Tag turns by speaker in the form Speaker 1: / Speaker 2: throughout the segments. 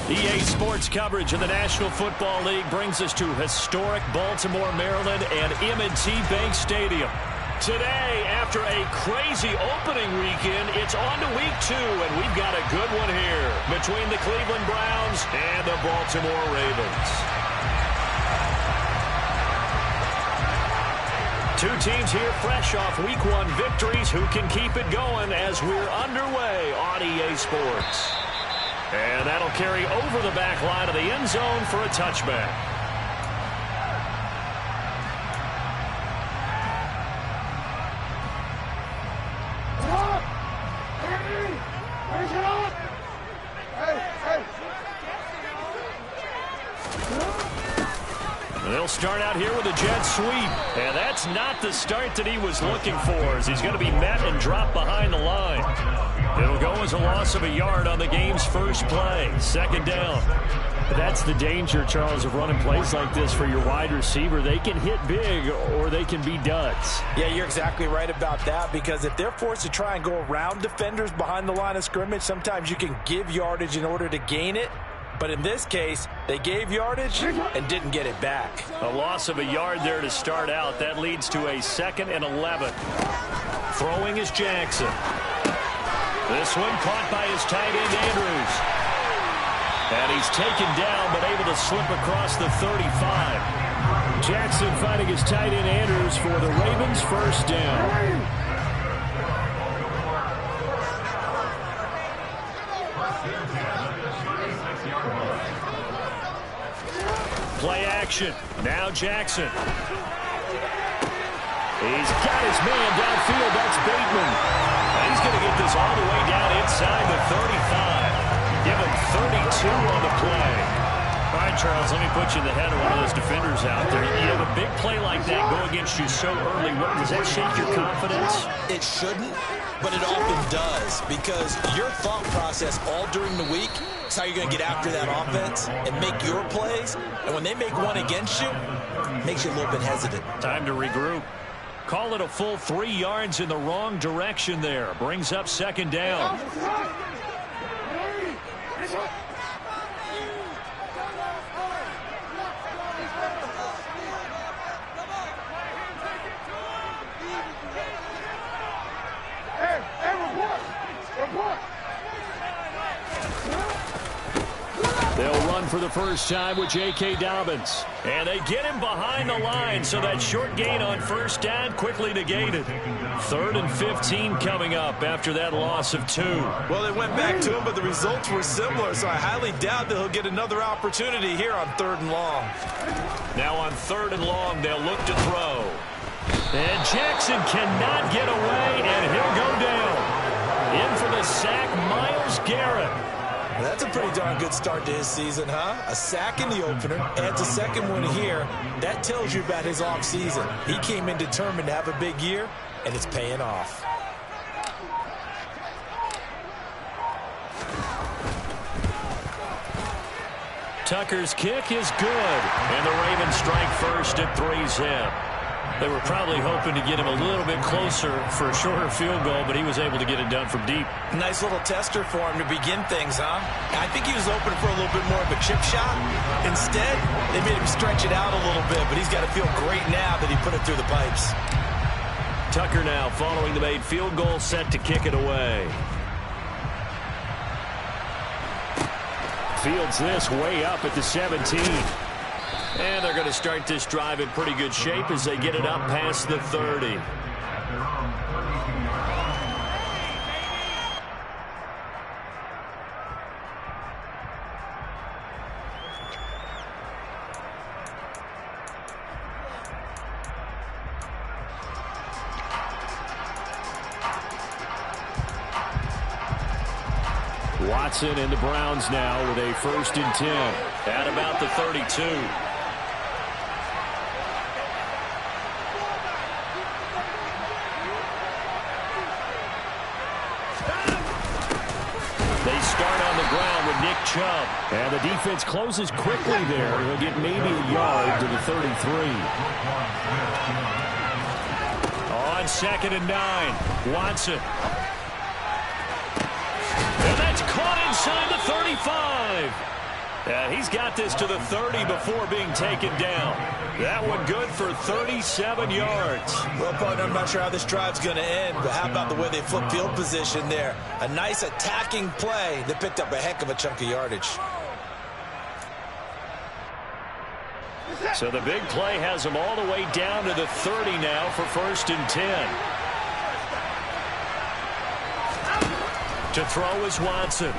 Speaker 1: EA Sports coverage of the National Football League brings us to historic Baltimore, Maryland, and M&T Bank Stadium. Today, after a crazy opening weekend, it's on to week 2, and we've got a good one here between the Cleveland Browns and the Baltimore Ravens. Two teams here fresh off week 1 victories who can keep it going as we're underway on EA Sports. And that'll carry over the back line of the end zone for a touchback. They'll start out here with a jet sweep. And that's not the start that he was looking for, as he's going to be met and dropped behind the line. It'll go as a loss of a yard on the game's first play. Second down. That's the danger, Charles, of running plays like this for your wide receiver. They can hit big or they can be duds.
Speaker 2: Yeah, you're exactly right about that, because if they're forced to try and go around defenders behind the line of scrimmage, sometimes you can give yardage in order to gain it. But in this case, they gave yardage and didn't get it back.
Speaker 1: A loss of a yard there to start out. That leads to a 2nd and 11. Throwing is Jackson. This one caught by his tight end, Andrews. And he's taken down, but able to slip across the 35. Jackson finding his tight end, Andrews, for the Ravens' first down. Play action. Now Jackson. He's got his man downfield. That's Bateman. And he's going to get this all the way down inside the 35. Give him 32 on the play. All right, Charles, let me put you in the head of one of those defenders out there. You have a big play like that go against you so early. Does that shake your confidence?
Speaker 2: It shouldn't, but it often does, because your thought process all during the week is how you're going to get after that offense and make your plays. And when they make one against you, it makes you a little bit hesitant.
Speaker 1: Time to regroup. Call it a full 3 yards in the wrong direction there. Brings up 2nd down. They'll run for the first time with J.K. Dobbins. And they get him behind the line, so that short gain on first down quickly negated. 3rd and 15 coming up after that loss of 2.
Speaker 2: Well, they went back to him, but the results were similar, so I highly doubt that he'll get another opportunity here on 3rd and long.
Speaker 1: Now on 3rd and long, they'll look to throw. And Jackson cannot get away, and he'll go down. In for the sack, Myles Garrett.
Speaker 2: That's a pretty darn good start to his season, huh? A sack in the opener, adds a second one here. That tells you about his offseason. He came in determined to have a big year, and it's paying off.
Speaker 1: Tucker's kick is good, and the Ravens strike first at 3-zip. They were probably hoping to get him a little bit closer for a shorter field goal, but he was able to get it done from deep.
Speaker 2: Nice little tester for him to begin things, huh? I think he was open for a little bit more of a chip shot. Instead, they made him stretch it out a little bit, but he's got to feel great now that he put it through the pipes.
Speaker 1: Tucker now following the made field goal, set to kick it away. Fields this way up at the 17. And they're going to start this drive in pretty good shape as they get it up past the 30. Watson and the Browns now with a 1st and 10 at about the 32. They start on the ground with Nick Chubb. And the defense closes quickly there. He'll get maybe a yard to the 33. On 2nd and 9, Watson. inside the 35. And he's got this to the 30 before being taken down. That one good for 37 yards.
Speaker 2: Well, partner, I'm not sure how this drive's going to end, but how about the way they flip field position there? A nice attacking play that picked up a heck of a chunk of yardage.
Speaker 1: So the big play has them all the way down to the 30 now for 1st and 10. To throw is Watson.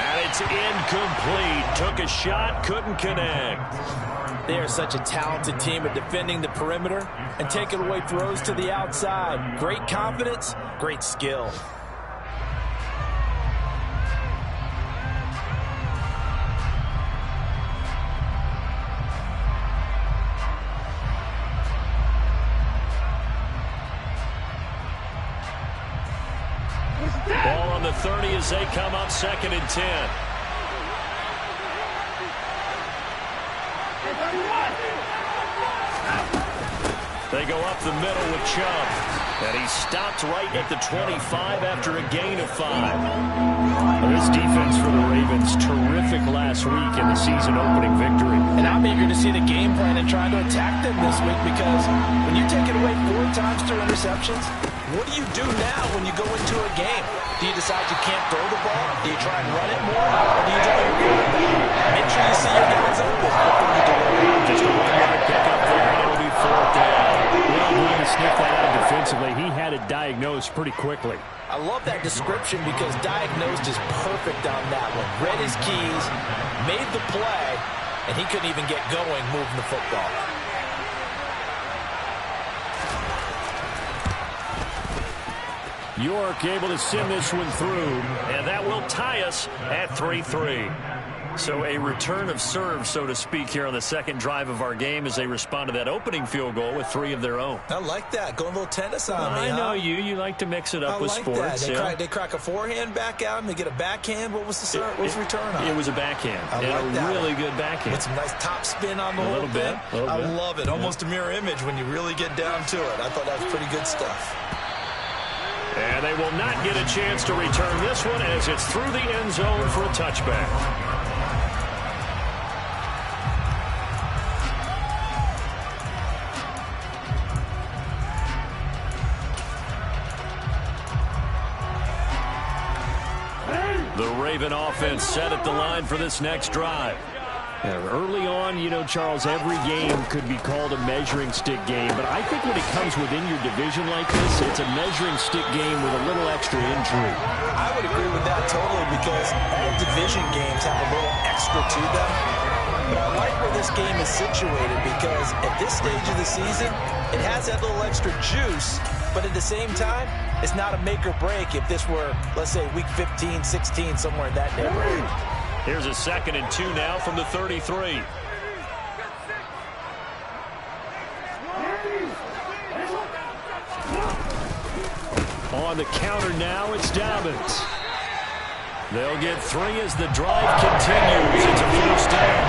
Speaker 1: And it's incomplete. Took a shot, couldn't connect.
Speaker 2: They are such a talented team at defending the perimeter and taking away throws to the outside. Great confidence, great skill.
Speaker 1: Ball on the 30 as they come up 2nd and 10. They go up the middle with Chubb. And he stopped right at the 25 after a gain of 5. This defense for the Ravens, terrific last week in the season-opening victory.
Speaker 2: And I'm eager to see the game plan and try to attack them this week, because when you take it away 4 times through interceptions, what do you do now when you go into a game? Do you decide you can't throw the ball? Do you try and run it more? Or do you draw your quarterback? Make sure you see your guys open before you deliver.
Speaker 1: Just a 1-yard pickup there, and it'll be 4th down. Well, going to sniff that out defensively. He had it diagnosed pretty quickly.
Speaker 2: I love that description, because diagnosed is perfect on that one. Read his keys, made the play, and he couldn't even get going moving the football.
Speaker 1: York able to send this one through, and that will tie us at 3-3. So a return of serve, so to speak, here on the second drive of our game as they respond to that opening field goal with 3 of their own.
Speaker 2: I like that. Going a little tennis on me,
Speaker 1: I know you. You like to mix it up with sports.
Speaker 2: They crack a forehand back out and they get a backhand. What was the return on?
Speaker 1: It was a backhand. A really good backhand.
Speaker 2: With some nice top spin on the whole thing. I love it. Almost a mirror image when you really get down to it. I thought that was pretty good stuff.
Speaker 1: And they will not get a chance to return this one as it's through the end zone for a touchback. The Raven offense set at the line for this next drive. Early on, you know, Charles, every game could be called a measuring stick game, but I think when it comes within your division like this, it's a measuring stick game with a little extra intrigue.
Speaker 2: I would agree with that totally, because all division games have a little extra to them. But I like where this game is situated, because at this stage of the season, it has that little extra juice, but at the same time, it's not a make or break if this were, let's say, week 15, 16, somewhere in that neighborhood.
Speaker 1: Here's a 2nd and 2 now from the 33. On the counter now, it's Dobbins. They'll get 3 as the drive continues. It's a 1st down.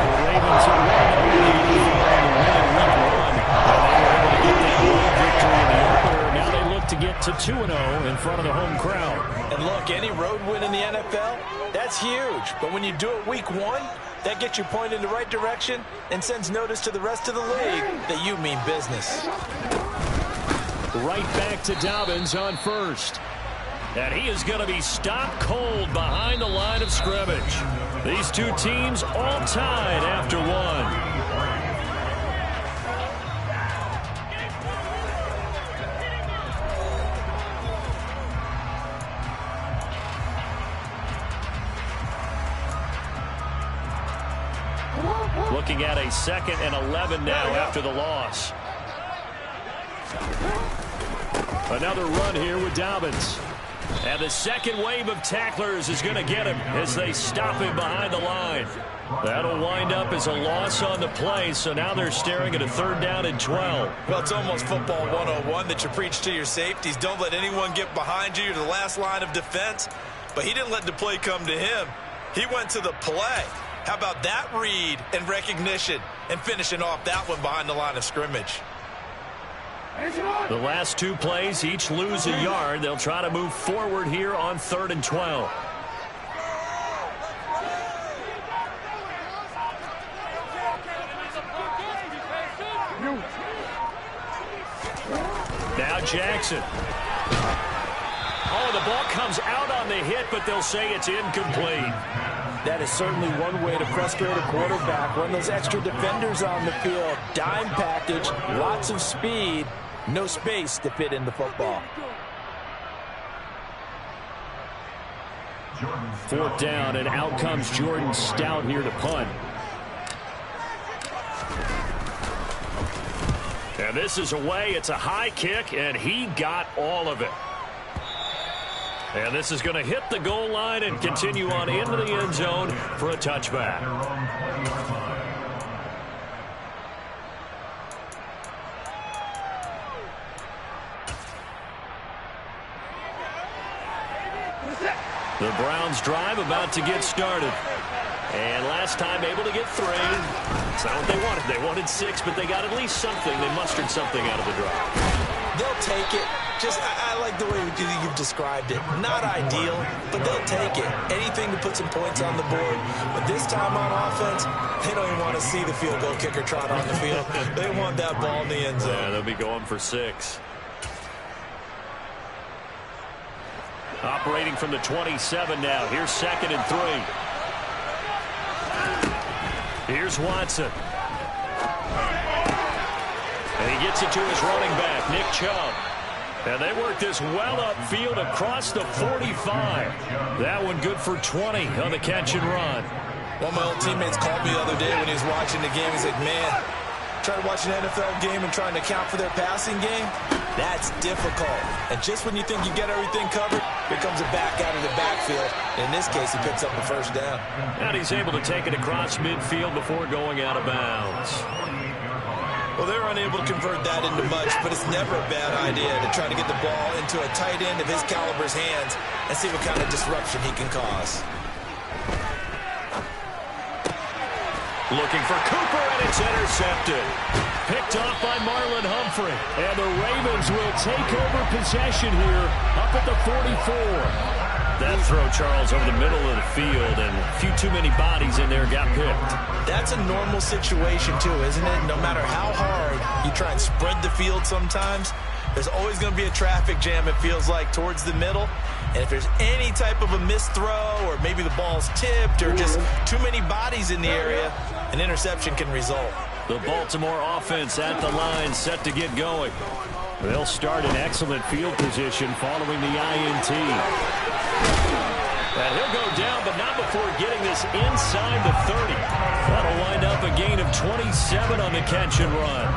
Speaker 1: The Ravens are winning the week 1, and they were able to get that road victory in the opener. Now they look to get to 2-0 in front of the home crowd.
Speaker 2: And look, any road win in the NFL, that's huge. But when you do it week 1, that gets you pointed in the right direction and sends notice to the rest of the league that you mean business.
Speaker 1: Right back to Dobbins on 1st. And he is going to be stopped cold behind the line of scrimmage. These two teams all tied after 1. Looking at a 2nd and 11 now after the loss. Another run here with Dobbins. And the second wave of tacklers is going to get him as they stop him behind the line. That'll wind up as a loss on the play, so now they're staring at a 3rd down and 12.
Speaker 2: Well, it's almost football 101 that you preach to your safeties. Don't let anyone get behind you. You're the last line of defense. But he didn't let the play come to him. He went to the play. How about that read and recognition and finishing off that one behind the line of scrimmage?
Speaker 1: The last two plays each lose a yard. They'll try to move forward here on 3rd and 12. Now Jackson. Oh, the ball comes out on the hit, but they'll say it's incomplete.
Speaker 2: That is certainly one way to frustrate a quarterback. Run those extra defenders on the field. Dime package, lots of speed, no space to fit in the football.
Speaker 1: 4th down, and out comes Jordan Stout here to punt. And this is away. It's a high kick, and he got all of it. And this is going to hit the goal line and continue on into the end zone for a touchback. The Browns drive about to get started. And last time able to get 3. It's not what they wanted. They wanted 6, but they got at least something. They mustered something out of the drive.
Speaker 2: They'll take it. I like the way you've described it. Not ideal, but they'll take it. Anything to put some points on the board. But this time on offense, they don't even want to see the field goal kicker trot on the field. They want that ball in the end zone.
Speaker 1: Yeah, they'll be going for 6. Operating from the 27 now. Here's 2nd and 3. Here's Watson. And he gets it to his running back, Nick Chubb. And they work this well upfield across the 45. That one good for 20 on the catch and run.
Speaker 2: One of my old teammates called me the other day when he was watching the game. He's like, man, trying to watch an NFL game and trying to account for their passing game, that's difficult. And just when you think you get everything covered, here comes a back out of the backfield. In this case, he picks up a 1st down.
Speaker 1: And he's able to take it across midfield before going out of bounds.
Speaker 2: Well, they're unable to convert that into much, but it's never a bad idea to try to get the ball into a tight end of his caliber's hands and see what kind of disruption he can cause.
Speaker 1: Looking for Cooper, and it's intercepted. Picked off by Marlon Humphrey. And the Ravens will take over possession here up at the 44. That throw, Charles, over the middle of the field, and a few too many bodies in there got picked.
Speaker 2: That's a normal situation, too, isn't it? No matter how hard you try and spread the field sometimes, there's always going to be a traffic jam, it feels like, towards the middle. And if there's any type of a missed throw, or maybe the ball's tipped, or just too many bodies in the area, an interception can result.
Speaker 1: The Baltimore offense at the line, set to get going. They'll start in excellent field position following the INT. And he'll go down, but not before getting this inside the 30. That'll wind up a gain of 27 on the catch and run.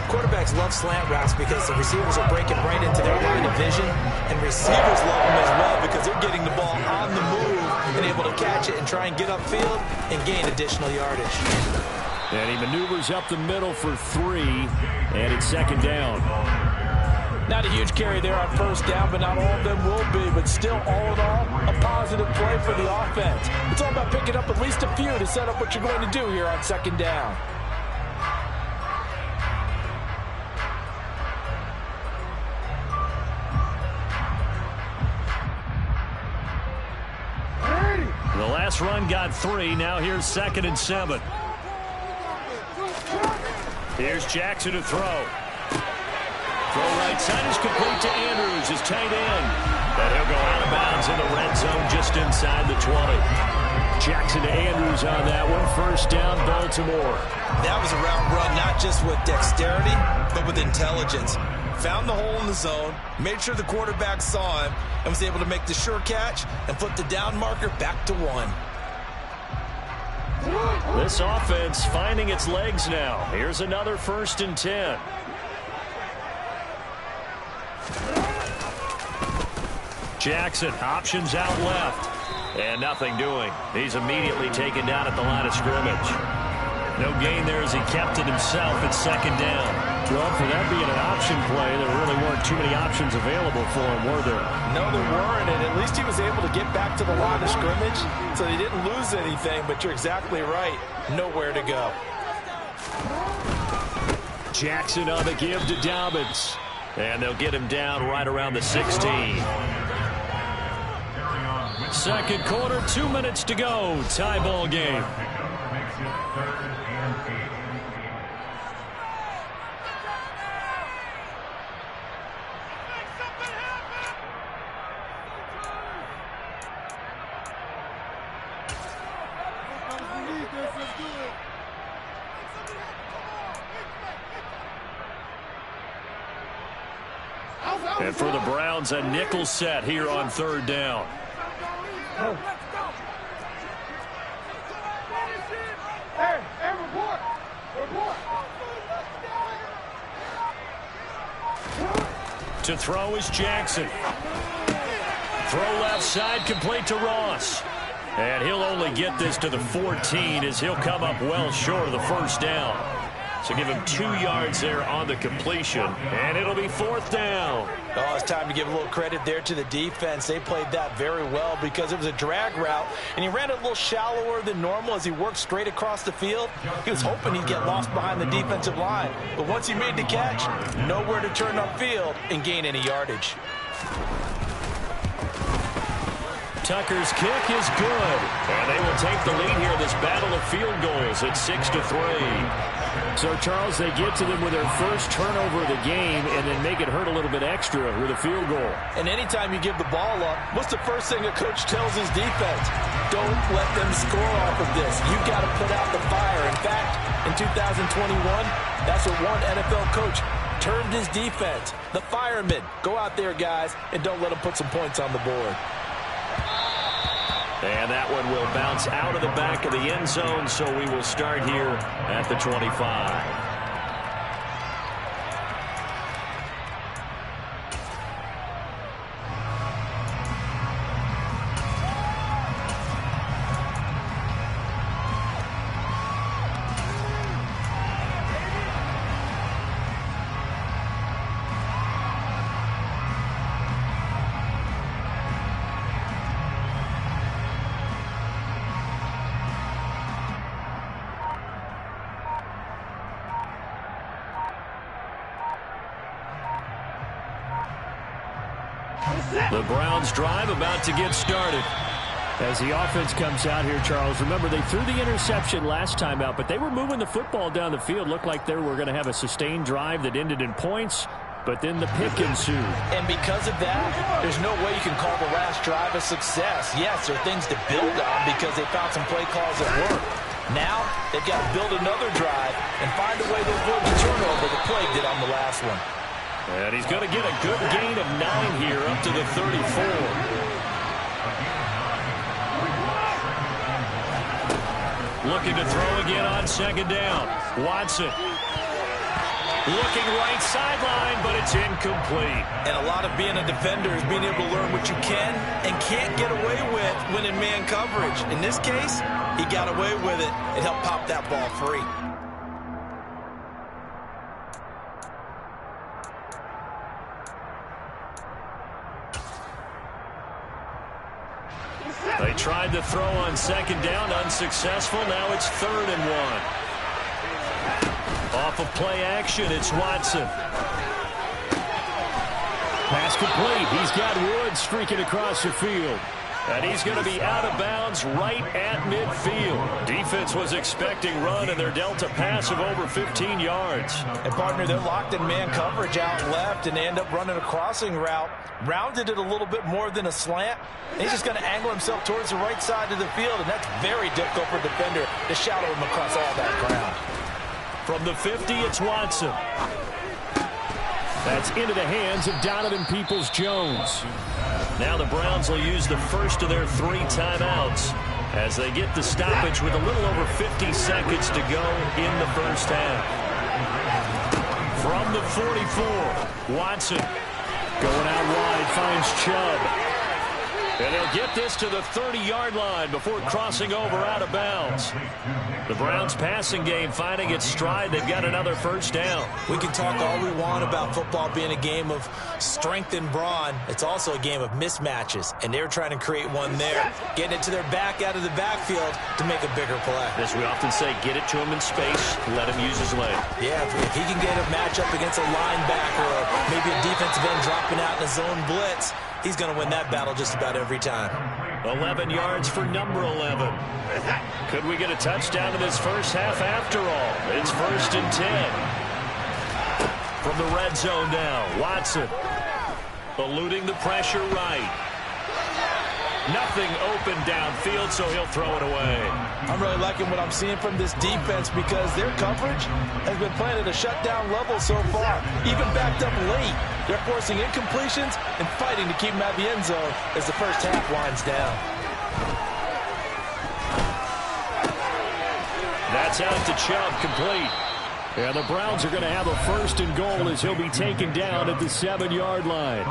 Speaker 2: Quarterbacks love slant routes because the receivers are breaking right into their line of vision, and receivers love them as well because they're getting the ball on the move and able to catch it and try and get upfield and gain additional yardage.
Speaker 1: And he maneuvers up the middle for 3, and it's 2nd down.
Speaker 2: Not a huge carry there on 1st down, but not all of them will be. But still, all in all, a positive play for the offense. It's all about picking up at least a few to set up what you're going to do here on 2nd down.
Speaker 1: The last run got 3. Now here's 2nd and 7. Here's Jackson to throw. Throw right side is complete to Andrews, his tight end. But he'll go out of bounds in the red zone just inside the 20. Jackson to Andrews on that one. 1st down, Baltimore.
Speaker 2: That was a route run, not just with dexterity, but with intelligence. Found the hole in the zone, made sure the quarterback saw him, and was able to make the sure catch and put the down marker back to 1.
Speaker 1: This offense finding its legs now. Here's another 1st and 10. Jackson options out left. And nothing doing. He's immediately taken down at the line of scrimmage. No gain there as he kept it himself at 2nd down. Well, for that being an option play, there really weren't too many options available for him, were there?
Speaker 2: No, there weren't, and at least he was able to get back to the line of scrimmage, so he didn't lose anything, but you're exactly right. Nowhere to go.
Speaker 1: Jackson on the give to Dobbins. And they'll get him down right around the 16. Second quarter, 2 minutes to go. Tie ball game. And for the Browns, a nickel set here on third down. To throw is Jackson. Throw left side, complete to Ross. And he'll only get this to the 14 as he'll come up well short of the first down. So give him 2 yards there on the completion, and it'll be fourth down.
Speaker 2: Oh, it's time to give a little credit there to the defense. They played that very well because it was a drag route, and he ran it a little shallower than normal as he worked straight across the field. He was hoping he'd get lost behind the defensive line, but once he made the catch, nowhere to turn upfield and gain any yardage.
Speaker 1: Tucker's kick is good, and they will take the lead here in this battle of field goals at 6-3.
Speaker 3: So, Charles, they get to them with their first turnover of the game and then make it hurt a little bit extra with a field goal.
Speaker 2: And anytime you give the ball up, what's the first thing a coach tells his defense? Don't let them score off of this. You've got to put out the fire. In fact, in 2021, that's what one NFL coach termed his defense. The firemen. Go out there, guys, and don't let them put some points on the board.
Speaker 1: And that one will bounce out of the back of the end zone, so we will start here at the 25. The Browns drive about to get started.
Speaker 3: As the offense comes out here, Charles, remember they threw the interception last time out, but they were moving the football down the field. Looked like they were going to have a sustained drive that ended in points, but then the pick ensued.
Speaker 2: And because of that, there's no way you can call the last drive a success. Yes, there are things to build on because they found some play calls that work. Now, they've got to build another drive and find a way to avoid the turnover the play did on the last one.
Speaker 1: And he's going to get a good gain of 9 here up to the 34. Looking to throw again on second down. Watson. Looking right sideline, but it's incomplete.
Speaker 2: And a lot of being a defender is being able to learn what you can and can't get away with when in man coverage. In this case, he got away with it and helped pop that ball free.
Speaker 1: They tried to throw on second down, unsuccessful. Now it's 3rd and 1. Off of play action, it's Watson.
Speaker 3: Pass complete. He's got Woods streaking across the field.
Speaker 1: And he's going to be out of bounds right at midfield. Defense was expecting run, and they're dealt a pass of over 15 yards.
Speaker 2: And, partner, they're locked in man coverage out left, and they end up running a crossing route. Rounded it a little bit more than a slant. And he's just going to angle himself towards the right side of the field, and that's very difficult for a defender to shadow him across all that ground.
Speaker 1: From the 50, it's Watson.
Speaker 3: That's into the hands of Donovan Peoples-Jones.
Speaker 1: Now the Browns will use the first of their 3 timeouts as they get the stoppage with a little over 50 seconds to go in the first half. From the 44, Watson.
Speaker 3: Going out wide, finds Chubb.
Speaker 1: And they'll get this to the 30-yard line before crossing over out of bounds. The Browns' passing game finding its stride. They've got another first down.
Speaker 2: We can talk all we want about football being a game of strength and brawn. It's also a game of mismatches, and they're trying to create one there, getting it to their back out of the backfield to make a bigger play.
Speaker 1: As we often say, get it to him in space, let him use his leg.
Speaker 2: Yeah, if he can get a matchup against a linebacker or maybe a defensive end dropping out in a zone blitz, he's going to win that battle just about every time.
Speaker 1: 11 yards for number 11. Could we get a touchdown in this first half after all? It's 1st and 10. From the red zone now, Watson eluding the pressure right. Nothing open downfield, so he'll throw it away.
Speaker 2: I'm really liking what I'm seeing from this defense because their coverage has been playing at a shutdown level so far. Even backed up late, they're forcing incompletions and fighting to keep them out of the end zone as the first half winds down.
Speaker 1: That's out to Chubb, complete.
Speaker 3: And the Browns are going to have a 1st and goal as he'll be taken down at the 7-yard line.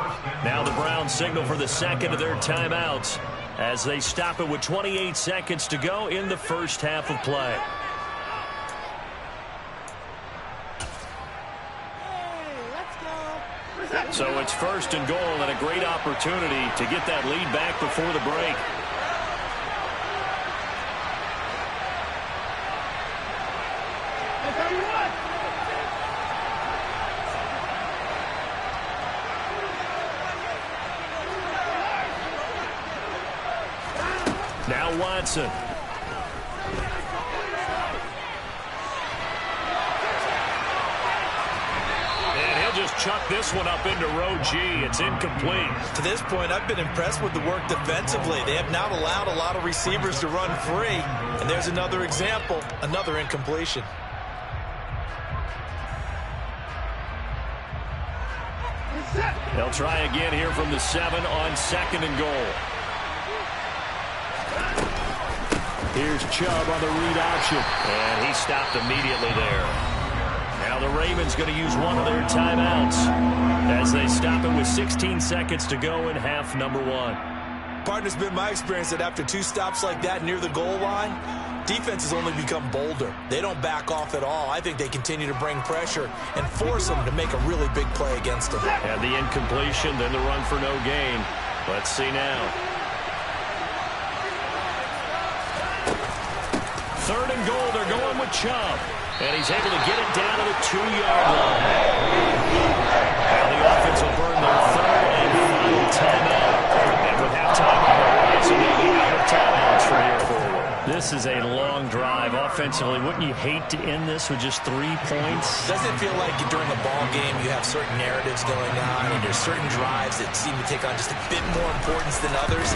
Speaker 1: Now the Browns signal for the second of their timeouts as they stop it with 28 seconds to go in the first half of play. So it's 1st and goal and a great opportunity to get that lead back before the break. Now Watson. And he'll just chuck this one up into row G. It's incomplete.
Speaker 2: To this point, I've been impressed with the work defensively. They have not allowed a lot of receivers to run free. And there's another example, another incompletion.
Speaker 1: They'll try again here from the 7 on 2nd and goal.
Speaker 3: Here's Chubb on the read option.
Speaker 1: And he stopped immediately there. Now the Ravens going to use one of their timeouts as they stop it with 16 seconds to go in half number 1.
Speaker 2: Partner's been my experience that after 2 stops like that near the goal line, defenses only become bolder. They don't back off at all. I think they continue to bring pressure and force them to make a really big play against them.
Speaker 1: And the incompletion, then the run for no gain. Let's see now. 3rd and goal, they're going with Chubb. And he's able to get it down to the 2-yard line. Now the offense will burn their 3rd and final timeout. And with halftime on the horizon, they'll be out of timeouts from here forward.
Speaker 3: This is a long drive offensively. Wouldn't you hate to end this with just 3 points?
Speaker 2: Doesn't it feel like during a ball game you have certain narratives going on and there's certain drives that seem to take on just a bit more importance than others?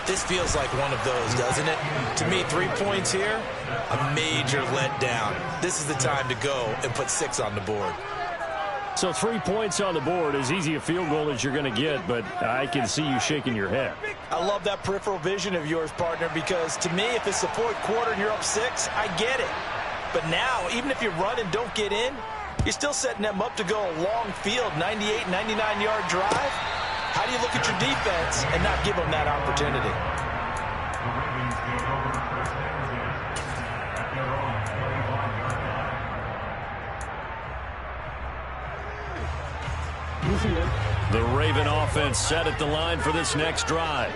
Speaker 2: This feels like one of those, doesn't it? To me, 3 points here, a major letdown. This is the time to go and put 6 on the board.
Speaker 3: So 3 points on the board, as easy a field goal as you're going to get, but I can see you shaking your head.
Speaker 2: I love that peripheral vision of yours, partner, because to me, if it's the 4th quarter and you're up 6, I get it. But now, even if you run and don't get in, you're still setting them up to go a long field, 98, 99-yard drive. How do you look at your defense and not give them that opportunity?
Speaker 3: The Raven offense set at the line for this next drive.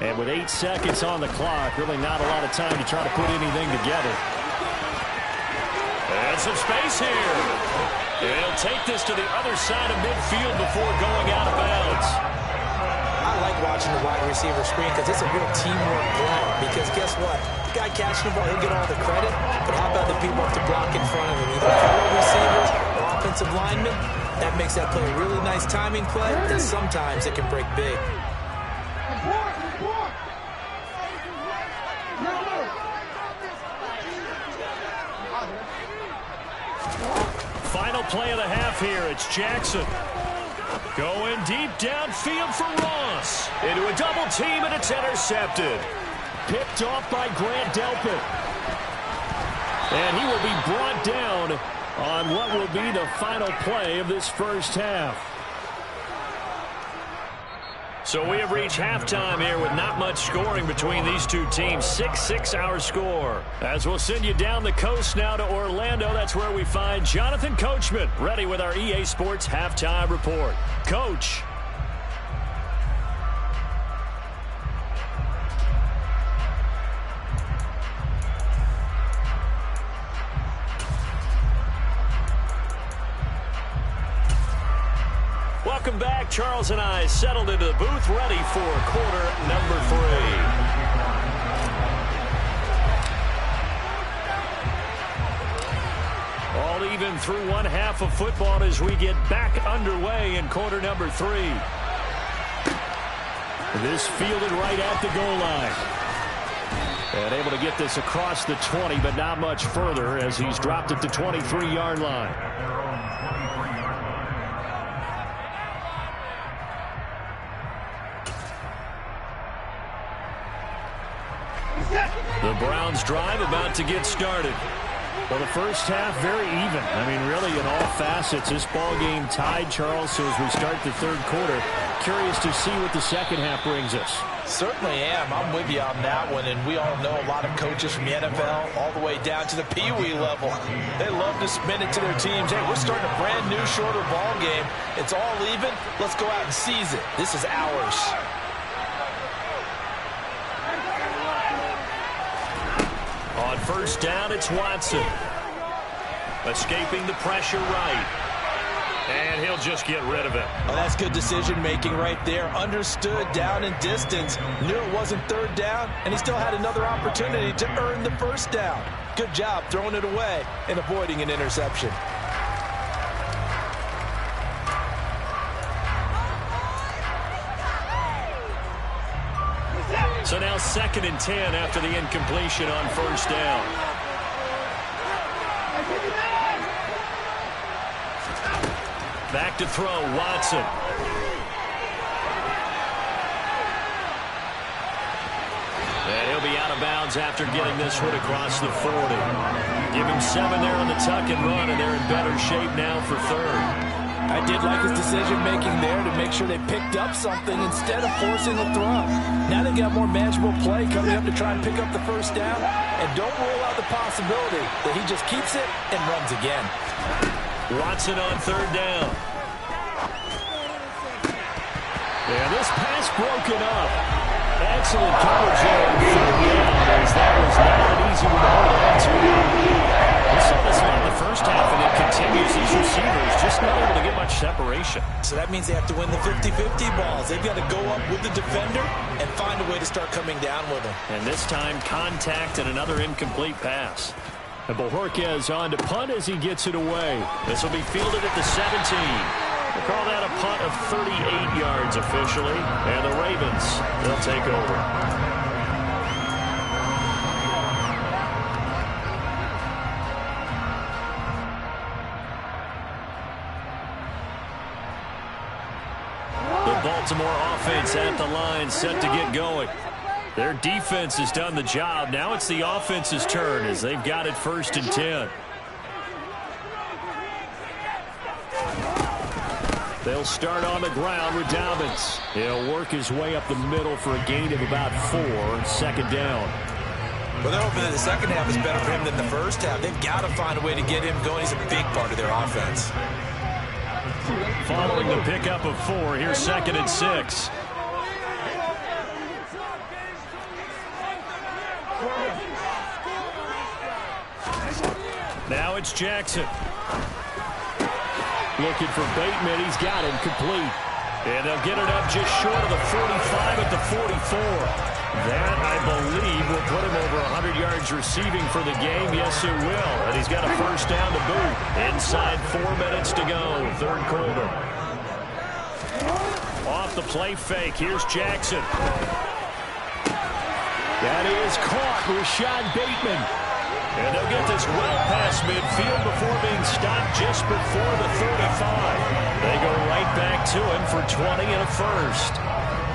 Speaker 3: And with 8 seconds on the clock, really not a lot of time to try to put anything together.
Speaker 1: And some space here. And he'll take this to the other side of midfield before going out of bounds.
Speaker 2: I like watching the wide receiver screen because it's a real teamwork play. Because guess what? The guy catching the ball, he'll get all the credit. But how about the people have to block in front of him? Either fellow receivers or offensive linemen. That makes that play a really nice timing play. And sometimes it can break big.
Speaker 1: Final play of the half here. It's Jackson. Going deep downfield for Ross. Into a double team, and it's intercepted.
Speaker 3: Picked off by Grant Delpit. And he will be brought down on what will be the final play of this first half.
Speaker 1: So we have reached halftime here with not much scoring between these two teams. 6-6 our score. As we'll send you down the coast now to Orlando. That's where we find Jonathan Coachman ready with our EA Sports halftime report. Coach. Welcome back. Charles and I settled into the booth, ready for quarter number 3. All even through one half of football as we get back underway in quarter number 3. This fielded right at the goal line. And able to get this across the 20, but not much further as he's dropped at the 23-yard line. The Browns drive about to get started. Well, the first half very even. I mean, really in all facets, this ball game tied, Charles. So as we start the third quarter, curious to see what the second half brings us.
Speaker 2: Certainly am. I'm with you on that one. And we all know a lot of coaches from the NFL all the way down to the Pee-wee level. They love to spin it to their teams. Hey, we're starting a brand new, shorter ball game. It's all even. Let's go out and seize it. This is ours.
Speaker 1: On first down, it's Watson. Escaping the pressure right. And he'll just get rid of it.
Speaker 2: Oh, that's good decision-making right there. Understood down and distance. Knew it wasn't third down, and he still had another opportunity to earn the first down. Good job throwing it away and avoiding an interception.
Speaker 1: So now 2nd and 10 after the incompletion on first down. Back to throw, Watson. And he'll be out of bounds after getting this one across the 40. Give him 7 there on the tuck and run, and they're in better shape now for third.
Speaker 2: I did like his decision-making there to make sure they picked up something instead of forcing the throw. Now they got more manageable play coming up to try and pick up the first down. And don't rule out the possibility that he just keeps it and runs again.
Speaker 1: Watson on third down. And this pass broken up. Excellent coverage there on third down, as that was not an easy one to hold on to. We saw this one in the first half, and it continues. These receivers just not able to get much separation.
Speaker 2: So that means they have to win the 50-50 balls. They've got to go up with the defender and find a way to start coming down with him.
Speaker 1: And this time, contact and another incomplete pass. And Bojorquez on to punt as he gets it away. This will be fielded at the 17. We'll call that a punt of 38 yards officially. And the Ravens, they'll take over. Baltimore offense at the line, set to get going. Their defense has done the job. Now it's the offense's turn as they've got it 1st and 10. They'll start on the ground with Dobbins. He'll work his way up the middle for a gain of about 4, 2nd down.
Speaker 2: Well, they're hoping that the second half is better for him than the first half. They've got to find a way to get him going. He's a big part of their offense.
Speaker 1: Following the pickup of 4, here's 2nd and 6. Now it's Jackson. Looking for Bateman. He's got him complete. And they'll get it up just short of the 45 at the 44. That, I believe, will put him over 100 yards receiving for the game. Yes, it will. And he's got a first down to boot. Inside 4 minutes to go, third quarter. Off the play fake. Here's Jackson. That is caught. Rashad Bateman. And they'll get this well past midfield before being stopped just before the 35. They go right back to him for 20 and a first.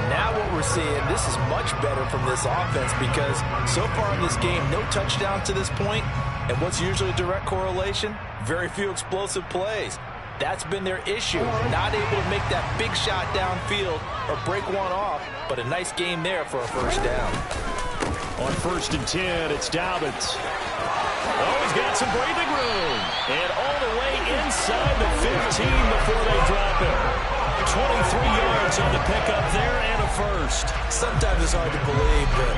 Speaker 2: Now what we're seeing, this is much better from this offense because so far in this game, no touchdown to this point. And what's usually a direct correlation? Very few explosive plays. That's been their issue. Not able to make that big shot downfield or break one off, but a nice game there for a first down.
Speaker 1: On 1st and 10, it's Dobbins. Oh, he's got some breathing room. And all the way inside the 15 before they drop it. 23 yards on the pickup there and a first.
Speaker 2: Sometimes it's hard to believe, but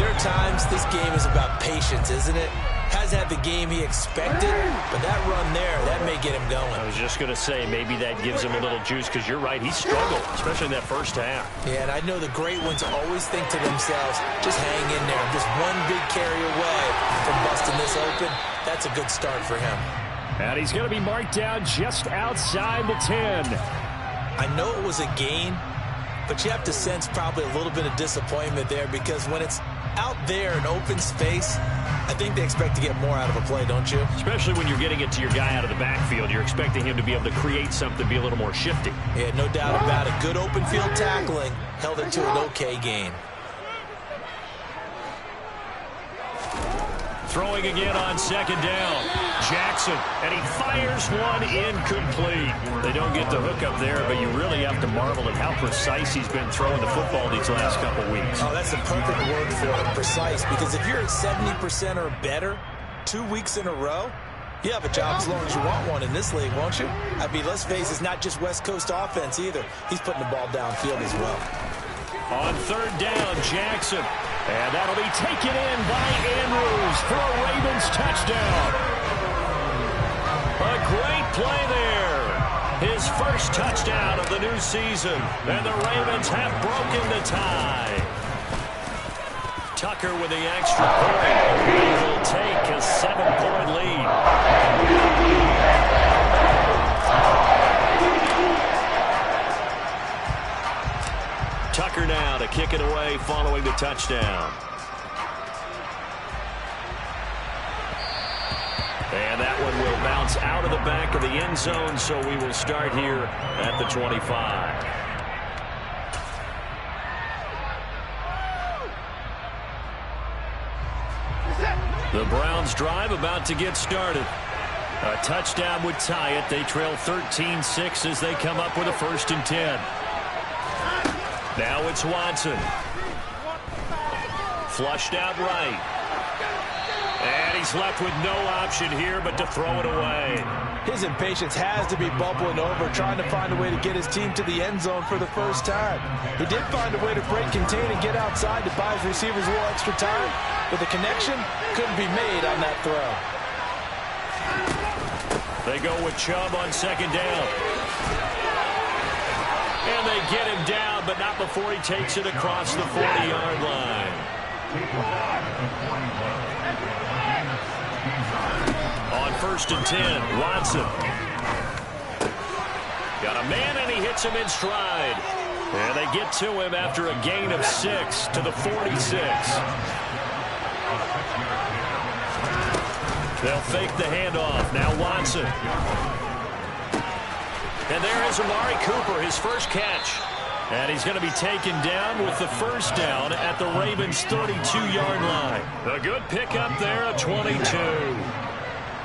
Speaker 2: there are times this game is about patience, isn't it? Hasn't had the game he expected, but that run there, that may get him going.
Speaker 1: I was just going to say, maybe that gives him a little juice, because you're right, he struggled, especially in that first half.
Speaker 2: Yeah, and I know the great ones always think to themselves, just hang in there. Just one big carry away from busting this open. That's a good start for him.
Speaker 3: And he's going to be marked down just outside the 10.
Speaker 2: I know it was a gain, but you have to sense probably a little bit of disappointment there, because when it's out there in open space, I think they expect to get more out of a play, don't you?
Speaker 1: Especially when you're getting it to your guy out of the backfield. You're expecting him to be able to create something, be a little more shifty.
Speaker 2: Yeah, no doubt about it. Good open field tackling held it to an okay gain.
Speaker 1: Throwing again on 2nd down. Jackson, and he fires one incomplete. They don't get the hook up there, but you really have to marvel at how precise he's been throwing the football these last couple weeks.
Speaker 2: Oh, that's the perfect word for it, precise, because if you're at 70% or better 2 weeks in a row, you have a job as long as you want one in this league, won't you? I mean, let's face it, it's not just West Coast offense either. He's putting the ball downfield as well.
Speaker 1: On 3rd down, Jackson. And that'll be taken in by Andrews for a Ravens touchdown. A great play there. His first touchdown of the new season. And the Ravens have broken the tie. Tucker with the extra point. They will take a 7-point lead. Tucker now to kick it away following the touchdown. And that one will bounce out of the back of the end zone, so we will start here at the 25. The Browns drive about to get started. A touchdown would tie it. They trail 13-6 as they come up with a 1st and 10. Now it's Watson. Flushed out right. And he's left with no option here but to throw it away.
Speaker 2: His impatience has to be bubbling over, trying to find a way to get his team to the end zone for the first time. He did find a way to break contain and get outside to buy his receivers a little extra time, but the connection couldn't be made on that throw.
Speaker 1: They go with Chubb on 2nd down. And they get him down, but not before he takes it across the 40-yard line. On 1st and 10, Watson. Got a man, and he hits him in stride. And they get to him after a gain of 6 to the 46. They'll fake the handoff. Now Watson. And there is Amari Cooper, his first catch. And he's going to be taken down with the first down at the Ravens' 32-yard line. A good pickup there at 22.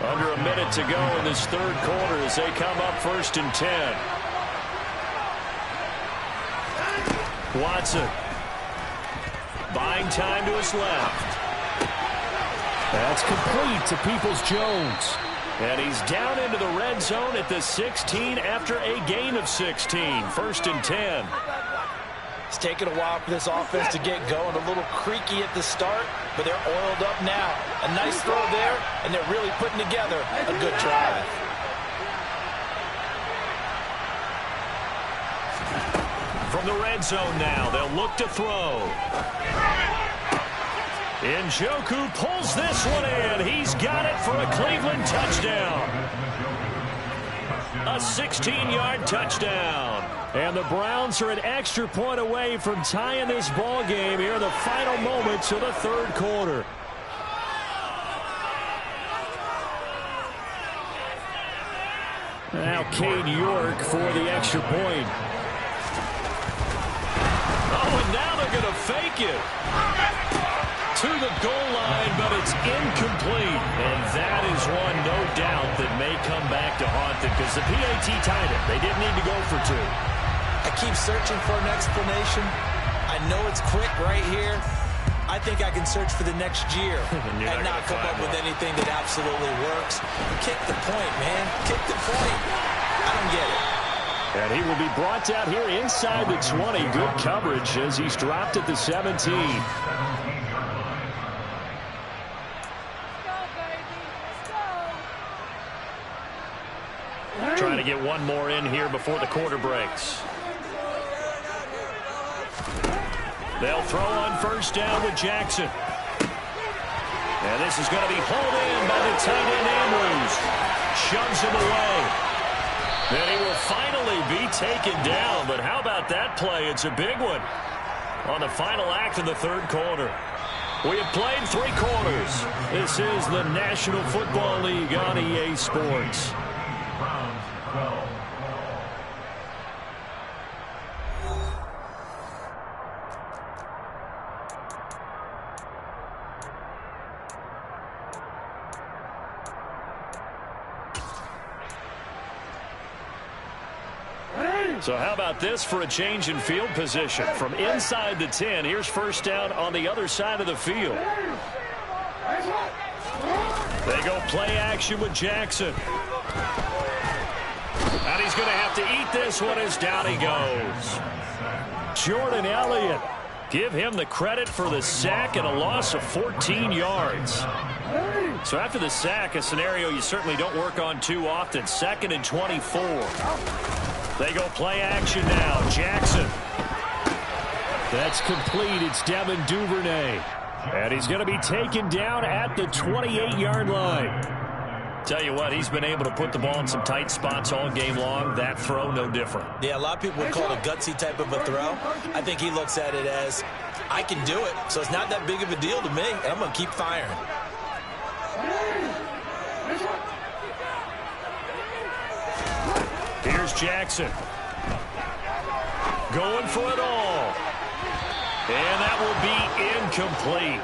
Speaker 1: Under a minute to go in this 3rd quarter as they come up 1st and 10. Watson. Buying time to his left.
Speaker 3: That's complete to Peoples-Jones.
Speaker 1: And he's down into the red zone at the 16 after a gain of 16. 1st and 10.
Speaker 2: It's taken a while for this offense to get going. A little creaky at the start, but they're oiled up now. A nice throw there, and they're really putting together a good drive.
Speaker 1: From the red zone now, they'll look to throw. Njoku pulls this one in. He's got it for a Cleveland touchdown. A 16-yard touchdown.
Speaker 3: And the Browns are an extra point away from tying this ball game here in the final moments of the 3rd quarter. Now Cade York for the extra point.
Speaker 1: Oh, and now they're going to fake it. to the goal line, but it's incomplete. And that is one, no doubt, that may come back to haunt them because the PAT tied it. They didn't need to go for two.
Speaker 2: I keep searching for an explanation. I know it's quick right here. I think I can search for the next year and not come up with anything that absolutely works. Kick the point, man. Kick the point. I don't get it.
Speaker 3: And he will be brought down here inside the 20. Good coverage as he's dropped at the 17.
Speaker 1: Trying to get one more in here before the quarter breaks. They'll throw on first down with Jackson. And this is going to be hauled in by the tight end Andrews. Shoves him away. And he will finally be taken down. But how about that play? It's a big one on the final act of the third quarter. We have played 3 quarters. This is the National Football League on EA Sports. So how about this for a change in field position? From inside the 10, here's first down on the other side of the field. They go play action with Jackson. And he's going to have to eat this one as down he goes. Jordan Elliott. Give him the credit for the sack and a loss of 14 yards. So after the sack, a scenario you certainly don't work on too often. 2nd and 24. They go play action now. Jackson. That's complete. It's Devin Duvernay. And he's going to be taken down at the 28-yard line. Tell you what, he's been able to put the ball in some tight spots all game long. That throw, no different.
Speaker 2: Yeah, a lot of people would call it a gutsy type of a throw. I think he looks at it as, I can do it, so it's not that big of a deal to me, and I'm going to keep firing.
Speaker 1: Here's Jackson. Going for it all. And that will be incomplete.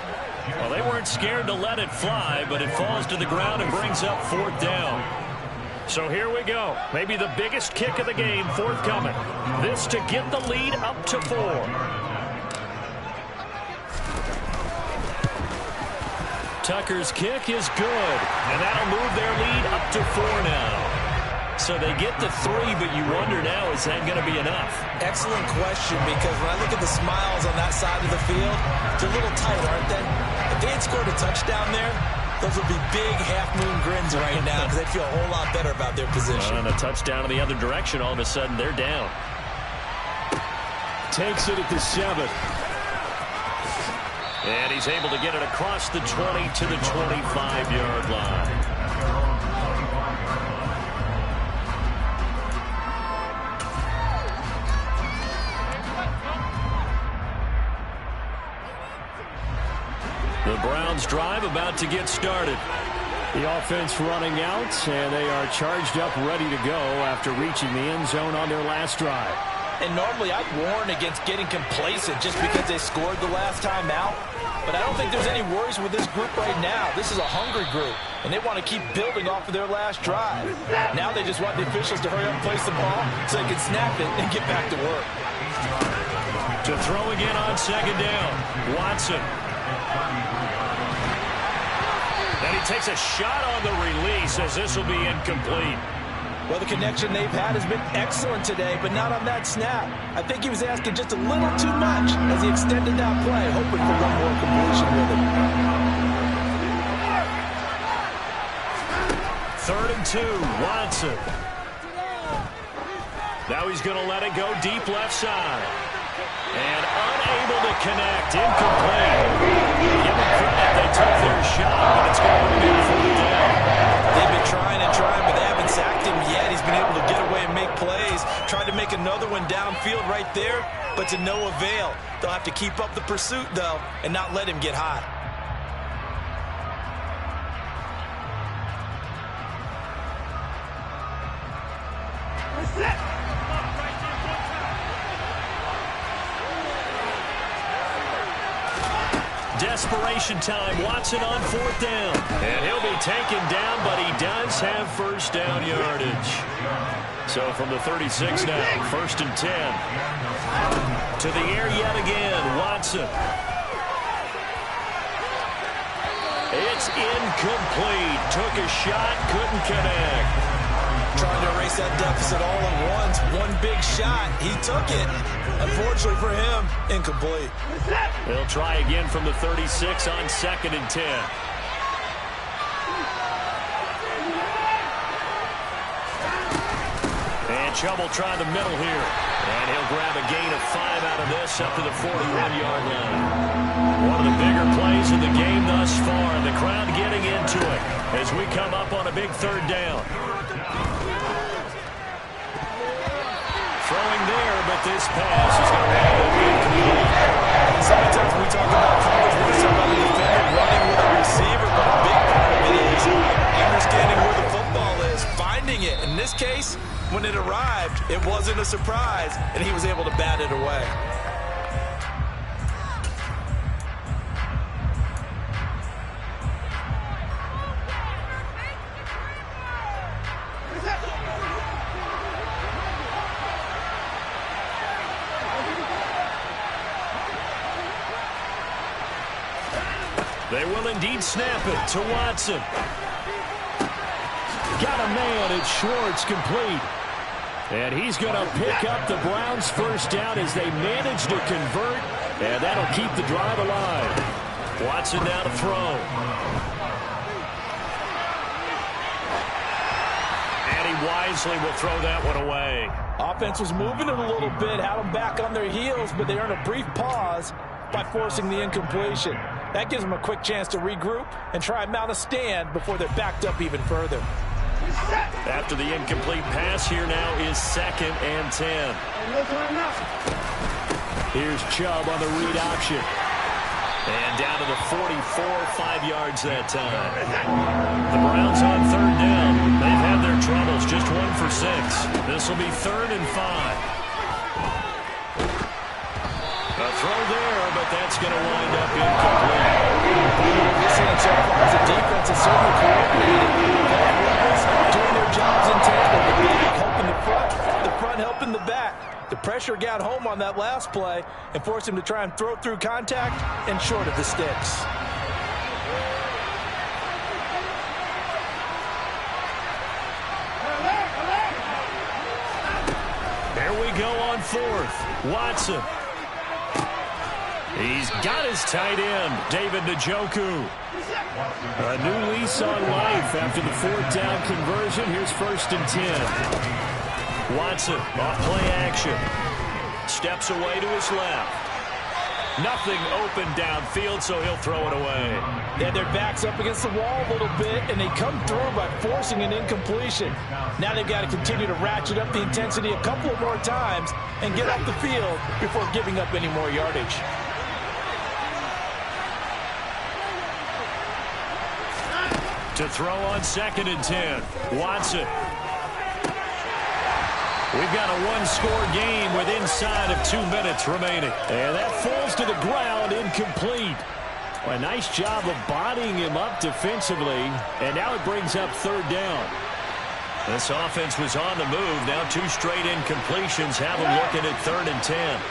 Speaker 1: Well, they weren't scared to let it fly, but it falls to the ground and brings up 4th down. So here we go. Maybe the biggest kick of the game forthcoming. This to get the lead up to 4. Tucker's kick is good, and that'll move their lead up to 4 now. So they get the 3, but you wonder now, is that going to be enough?
Speaker 2: Excellent question, because when I look at the smiles on that side of the field, they're a little tight, aren't they? If they had scored a touchdown there, those would be big half-moon grins right now because they feel a whole lot better about their position.
Speaker 1: And a touchdown in the other direction, all of a sudden they're down.
Speaker 3: Takes it at the 7.
Speaker 1: And he's able to get it across the 20 to the 25-yard line. The Browns drive about to get started.
Speaker 3: The offense running out, and they are charged up, ready to go after reaching the end zone on their last drive.
Speaker 2: And normally I'd warn against getting complacent just because they scored the last time out. But I don't think there's any worries with this group right now. This is a hungry group, and they want to keep building off of their last drive. Now they just want the officials to hurry up and place the ball so they can snap it and get back to work.
Speaker 1: To throw again on 2nd down, Watson. And he takes a shot on the release as this will be incomplete.
Speaker 2: Well, the connection they've had has been excellent today, but not on that snap. I think he was asking just a little too much as he extended that play, hoping for one more completion with it.
Speaker 1: 3rd and 2, Watson. Now he's going to let it go deep left side. And unable to connect, incomplete. Give them credit, they took their shot, but it's going to be 4th down.
Speaker 2: They've been trying and trying, but they haven't sacked him yet. He's been able to get away and make plays. Tried to make another one downfield right there, but to no avail. They'll have to keep up the pursuit, though, and not let him get hot.
Speaker 1: desperation time. Watson on 4th down. And he'll be taken down, but he does have first down yardage. So from the 36 now, 1st and 10. To the air yet again, Watson. It's incomplete. Took a shot, couldn't connect.
Speaker 2: Trying to erase that deficit all at once. One big shot. He took it. Unfortunately for him, incomplete.
Speaker 1: They'll try again from the 36 on 2nd and 10. And Chubb will try the middle here. And he'll grab a gain of 5 out of this up to the 41-yard line. One of the bigger plays in the game thus far, and the crowd getting into it as we come up on a big 3rd down. Throwing there, but this pass is going to end up incomplete.
Speaker 2: Sometimes we talk about coverage where somebody defended running with a receiver, but a big part of it is understanding where the football is, finding it. In this case, when it arrived, it wasn't a surprise, and he was able to bat it away.
Speaker 1: They will indeed snap it to Watson. Got a man, it's Schwartz, complete. And he's going to pick up the Browns' first down as they manage to convert, and that'll keep the drive alive. Watson now to throw. And he wisely will throw that one away.
Speaker 2: Offense was moving it a little bit, had them back on their heels, but they earned a brief pause by forcing the incompletion. That gives them a quick chance to regroup and try and mount a stand before they're backed up even further.
Speaker 1: After the incomplete pass, here now is 2nd and 10. Here's Chubb on the read option. And down to the 44, 5 yards that time. The Browns on 3rd down. They've had their troubles, just 1 for 6. This will be 3rd and 5. A throw there, but that's going to wind up incomplete.
Speaker 2: We're seeing so far as the defense is certainly coordinated. Doing their jobs in tandem. The back helping the front helping the back. The pressure got home on that last play and forced him to try and throw through contact and short of the sticks.
Speaker 1: There we go on 4th. Watson. He's got his tight end, David Njoku. A new lease on life after the 4th down conversion. Here's 1st and 10. Watson off play action. Steps away to his left. Nothing open downfield, so he'll throw it away.
Speaker 2: They had their backs up against the wall a little bit, and they come through by forcing an incompletion. Now they've got to continue to ratchet up the intensity a couple of more times and get off the field before giving up any more yardage.
Speaker 1: To throw on 2nd and 10. Watson. We've got a one-score game with inside of 2 minutes remaining. And that falls to the ground, incomplete. A nice job of bodying him up defensively. And now it brings up 3rd down. This offense was on the move. Now 2 straight incompletions have them looking at 3rd and 10.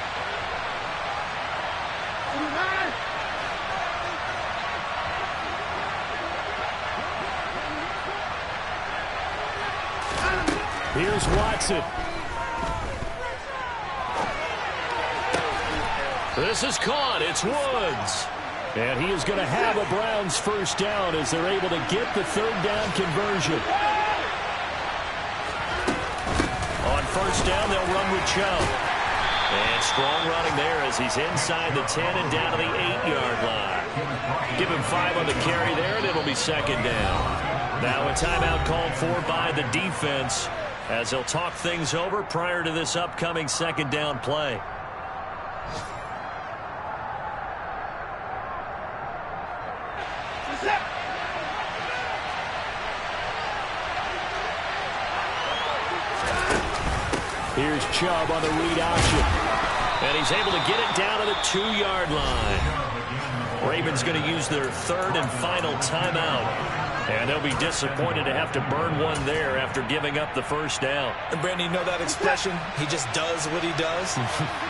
Speaker 1: Here's Watson. This is caught. It's Woods. And he is going to have a Browns first down as they're able to get the 3rd down conversion. On 1st down, they'll run with Chubb. And strong running there as he's inside the 10 and down to the 8-yard line. Give him 5 on the carry there, and it'll be 2nd down. Now a timeout called for by the defense as they'll talk things over prior to this upcoming 2nd down play. Here's Chubb on the read option. And he's able to get it down to the 2-yard line. Ravens going to use their third and final timeout. And they'll be disappointed to have to burn one there after giving up the first down.
Speaker 2: And Brandon, you know that expression, he just does what he does?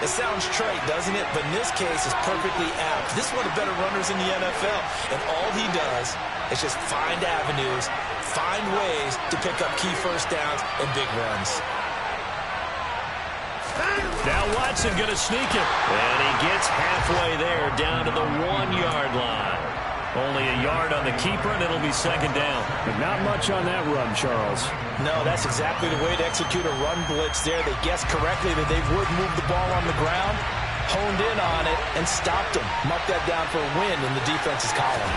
Speaker 2: It sounds trite, doesn't it? But in this case, it's perfectly apt. This is one of the better runners in the NFL. And all he does is just find avenues, find ways to pick up key first downs and big runs.
Speaker 1: Now Watson going to sneak it. And he gets halfway there down to the 1-yard line. Only a yard on the keeper, and it'll be second down.
Speaker 3: But not much on that run, Charles.
Speaker 2: No, that's exactly the way to execute a run blitz there. They guessed correctly that they would move the ball on the ground, honed in on it, and stopped them. Mark that down for a win in the defense's column.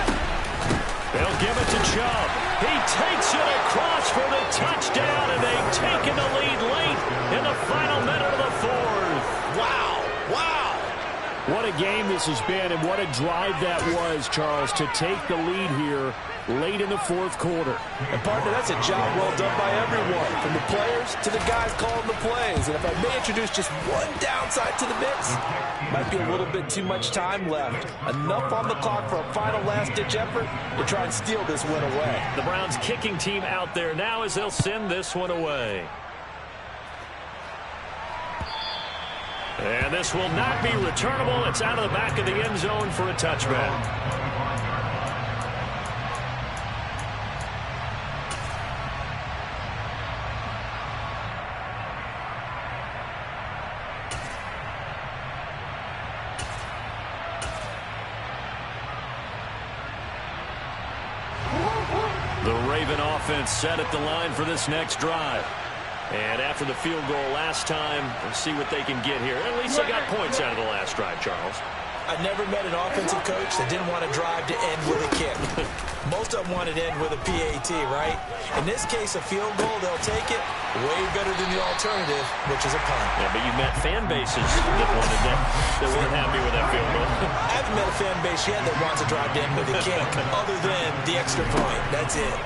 Speaker 1: They'll give it to Chubb. He takes it across for the touchdown, and they've taken the lead late in the final minute of the fourth.
Speaker 2: Wow, wow.
Speaker 3: What a game this has been, and what a drive that was, Charles, to take the lead here late in the fourth quarter.
Speaker 2: And, partner, that's a job well done by everyone, from the players to the guys calling the plays. And if I may introduce just one downside to the mix, might be a little bit too much time left. Enough on the clock for a final last-ditch effort to try and steal this win away.
Speaker 1: The Browns kicking team out there now as they'll send this one away. And this will not be returnable. It's out of the back of the end zone for a touchback. The Raven offense set at the line for this next drive. And after the field goal last time, we'll see what they can get here. At least they got points out of the last drive, Charles.
Speaker 2: I never met an offensive coach that didn't want to drive to end with a kick. Most of them wanted to end with a PAT, right? In this case, a field goal, they'll take it way better than the alternative, which is a punt.
Speaker 1: Yeah, but you met fan bases that wanted that, that weren't happy with that field goal.
Speaker 2: I haven't met a fan base yet that wants to drive to end with a kick, other than the extra point. That's it.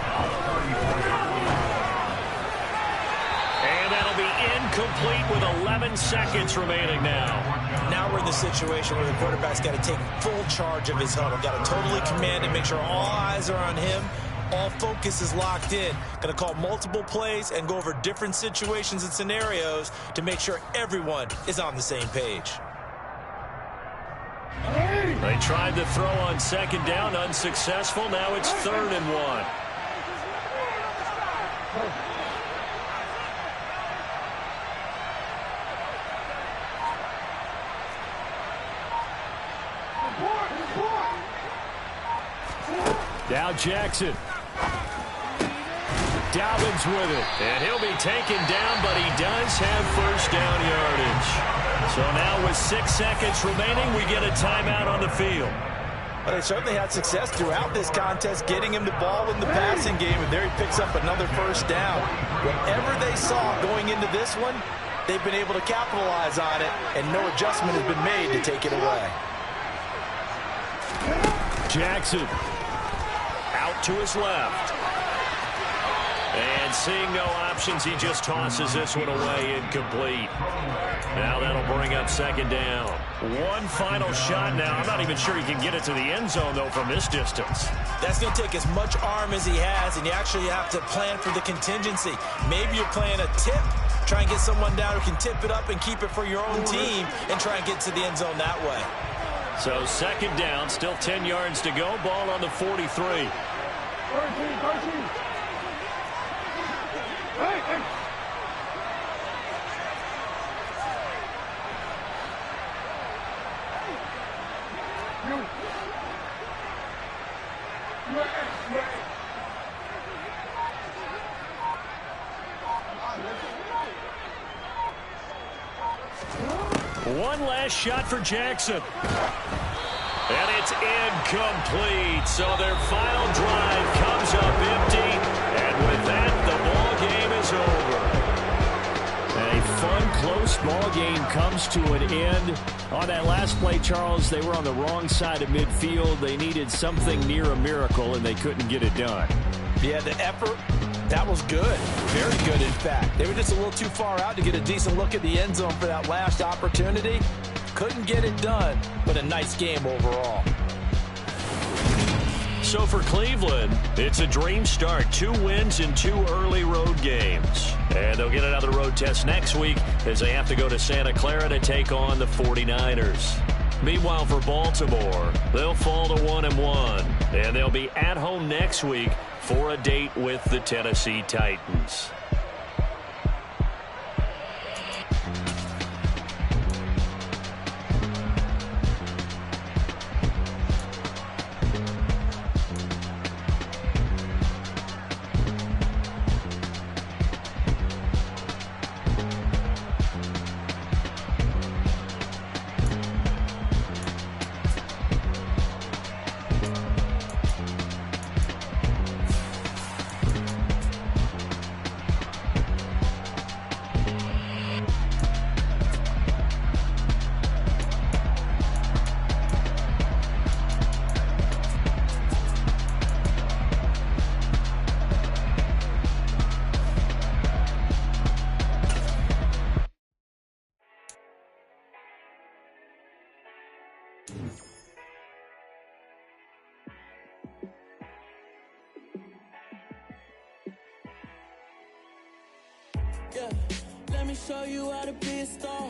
Speaker 1: And that'll be incomplete with 11 seconds remaining now.
Speaker 2: Now we're in the situation where the quarterback's got to take full charge of his huddle. Got to totally command and make sure all eyes are on him. All focus is locked in. Going to call multiple plays and go over different situations and scenarios to make sure everyone is on the same page.
Speaker 1: They tried to throw on second down, unsuccessful. Now it's 3rd and 1. Now Jackson. Dobbins with it. And he'll be taken down, but he does have first down yardage. So now with 6 seconds remaining, we get a timeout on the field.
Speaker 2: Well, they certainly had success throughout this contest, getting him the ball in the passing game, and there he picks up another first down. Whatever they saw going into this one, they've been able to capitalize on it, and no adjustment has been made to take it away.
Speaker 1: Jackson. Out to his left. And seeing no options, he just tosses this one away, incomplete. Now that'll bring up second down. One final shot now. I'm not even sure he can get it to the end zone, though, from this distance.
Speaker 2: That's going to take as much arm as he has, and you actually have to plan for the contingency. Maybe you're playing a tip. Try and get someone down who can tip it up and keep it for your own team and try and get to the end zone that way.
Speaker 1: So second down, still 10 yards to go. Ball on the 43. One last shot for Jackson. And it's incomplete. So their final drive comes up empty. And with that, the ball game is over. A fun, close ball game comes to an end. On that last play, Charles, they were on the wrong side of midfield. They needed something near a miracle, and they couldn't get it done.
Speaker 2: Yeah, the effort, that was good. Very good, in fact. They were just a little too far out to get a decent look at the end zone for that last opportunity. Couldn't get it done, but a nice game overall.
Speaker 1: So for Cleveland, it's a dream start. 2 wins in 2 early road games. And they'll get another road test next week as they have to go to Santa Clara to take on the 49ers. Meanwhile, for Baltimore, they'll fall to 1-1. And they'll be at home next week for a date with the Tennessee Titans.
Speaker 4: Yeah, let me show you how to be a star.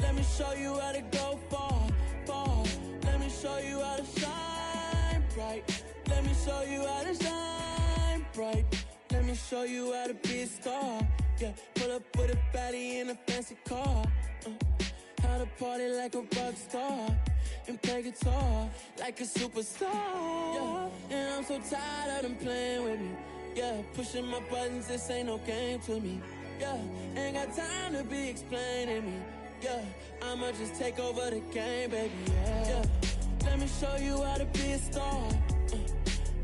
Speaker 4: Let me show you how to go far, far. Let me show you how to shine bright. Let me show you how to shine bright. Let me show you how to be a star. Yeah, pull up with a baddie in a fancy car. How to party like a rock star and play guitar like a superstar. Yeah, and I'm so tired of them playing with me. Yeah, pushing my buttons, this ain't no game to me. Yeah, ain't got time to be explaining me. Yeah, I'ma just take over the game, baby. Yeah, let me show you how to be a star.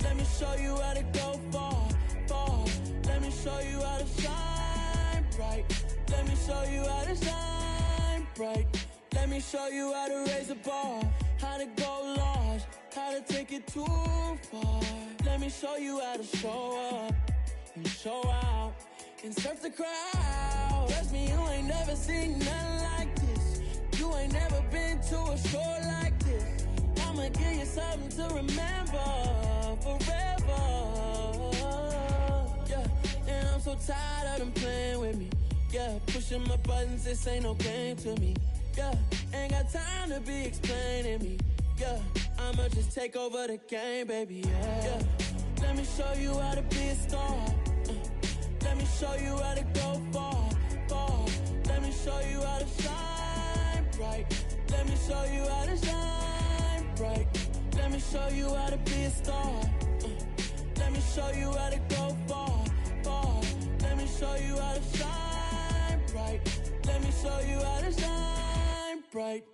Speaker 4: Let me show you how to go far, far. Let me show you how to shine bright. Let me show you how to shine bright. Let me show you how to raise the bar, how to go large, how to take it too far. Let me show you how to show up and show out and surf the crowd. Trust me, you ain't never seen nothing like this. You ain't never been to a show like this. I'ma give you something to remember forever. Yeah, and I'm so tired of them playing with me. Yeah, pushing my buttons, this ain't no game to me. Yeah, ain't got time to be explaining me. Yeah, I'ma just take over the game, baby. Yeah, let me show you how to be a star. Let me show you how to go far, far. Let me show you how to shine bright. Let me show you how to shine bright. Let me show you how to be a star. Let me show you how to go far, far. Let me show you how to shine bright. Let me show you how to shine bright.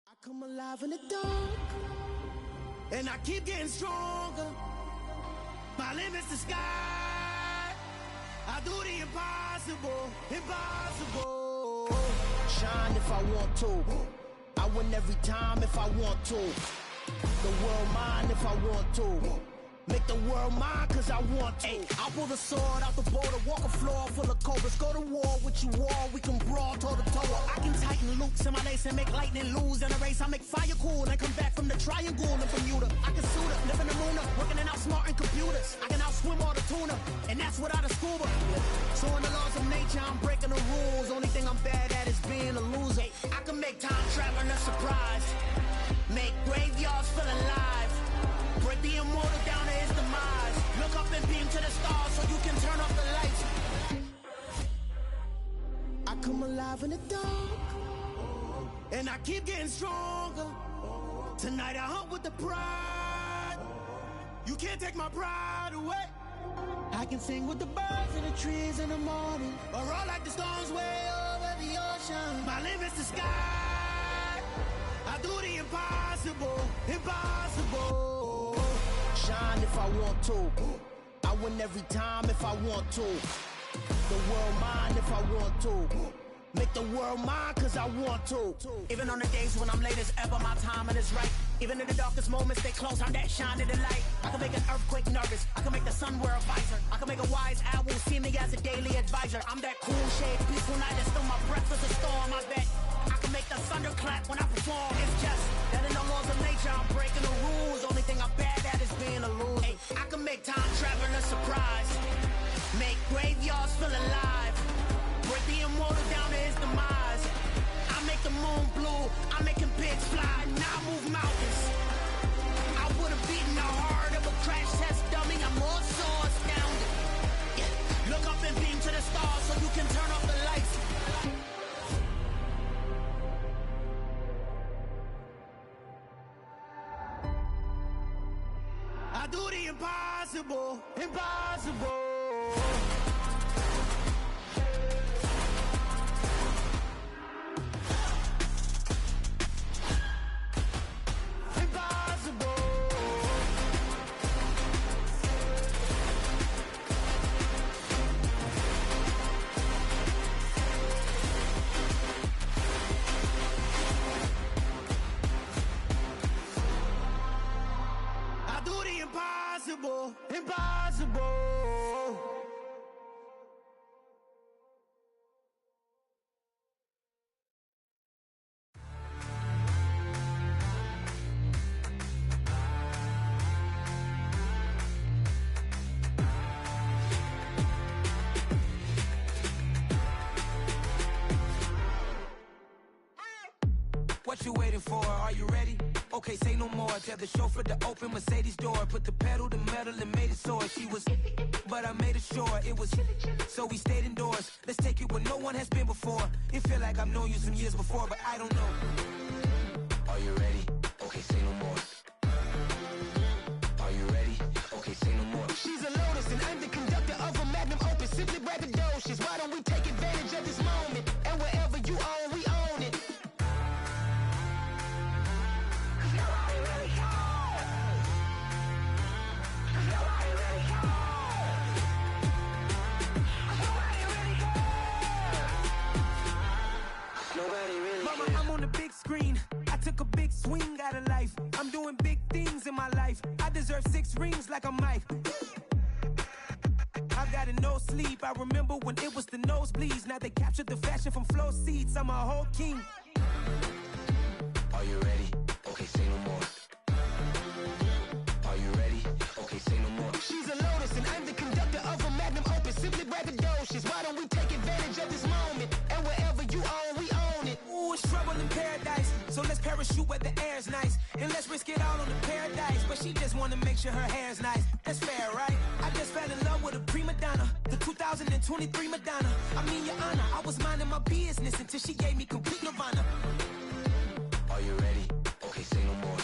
Speaker 5: I come alive in the dark, and I keep getting stronger. My limit's the sky. I do the impossible, impossible. Shine if I want to. I win every time if I want to. The world mine if I want to. Make the world mine cause I want to. I'll pull the sword out the border, walk a floor full of cobras. Go to war with you all, we can brawl toe to toe. I can tighten loops in my lace and make lightning lose in a race. I make fire cool and come back from the triangle in Bermuda. I can suit up, live in the moon up, working and outsmarting computers. I can outswim all the tuna, and that's without a scuba. So in the laws of nature, I'm breaking the rules. Only thing I'm bad at is being a loser. I can make time traveling a surprise, make graveyards feel alive, break the immortal down to his demise. Look up and beam to the stars so you can turn off the lights. I come alive in the dark, and I keep getting stronger. Tonight I hunt with the pride. You can't take my pride away. I can sing with the birds and the trees in the morning, or roll like the storms way over the ocean. My limit's the sky. I do the impossible, impossible. Shine if I want to. I win every time if I want to. The world mine if I want to. Make the world mine cause I want to. Even on the days when I'm late as ever, my timing is right. Even in the darkest moments, stay close, I'm that shining the light. I can make an earthquake nervous, I can make the sun wear a visor. I can make a wise owl see me as a daily advisor. I'm that cool shade, peaceful night, and still my breath is a storm. I bet I can make the thunder clap when I perform. It's just that in the laws of nature, I'm breaking bullets fly, now I move mountains. I would have beaten the heart of a crash test dummy. I'm more so astounded. Yeah. Look up and beam to the stars so you can turn off the lights. I do the impossible, impossible. Impossible, impossible.
Speaker 6: What you waiting for? Are you ready? Okay, say no more. Tell the chauffeur to open Mercedes door. Put the pedal to metal and made it soar. She was, but I made it sure it was. So we stayed indoors. Let's take it where no one has been before. It feel like I've known you some years before, but I don't know. Are you ready? Okay, say no more. Are you ready? Okay, say no more.
Speaker 5: She's a Lotus and I'm the conductor of a magnum opus. Simply braggadocious. Why don't we take advantage of this moment? And wherever you own, we own it.
Speaker 6: Mama, I'm on the big screen. I took a big swing out of life. I'm doing big things in my life. I deserve 6 rings like I'm Mike. I've got no sleep. I remember when it was the nosebleeds. Now they captured the fashion from flow seats. I'm a whole king. Are you ready? Okay, say no more. Are you ready? Okay, say no more.
Speaker 5: She's a Lotus and I'm the conductor of a magnum opus. Simply braggadocious. Why don't we take advantage of this moment? And wherever you own, we own it.
Speaker 6: Ooh, it's trouble in paradise. So let's parachute where the air's nice. And let's risk it all on the paradise. But she just wanna make sure her hair's nice. That's fair, right? I just fell in love with a prima donna. The 2023 Madonna. I mean, your honor, I was minding my business until she gave me complete nirvana. Are you ready? Okay, say no more.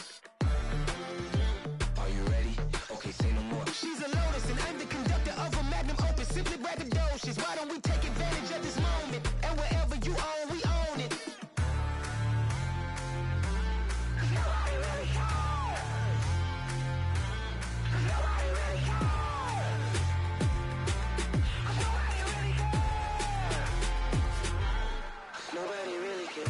Speaker 6: Are you ready? Okay, say no more.
Speaker 5: She's a Lotus and I'm the conductor of a magnum opus. Simply braggadocious. Why don't we take advantage of this moment? And wherever you own, we own it.
Speaker 6: Nobody really cares.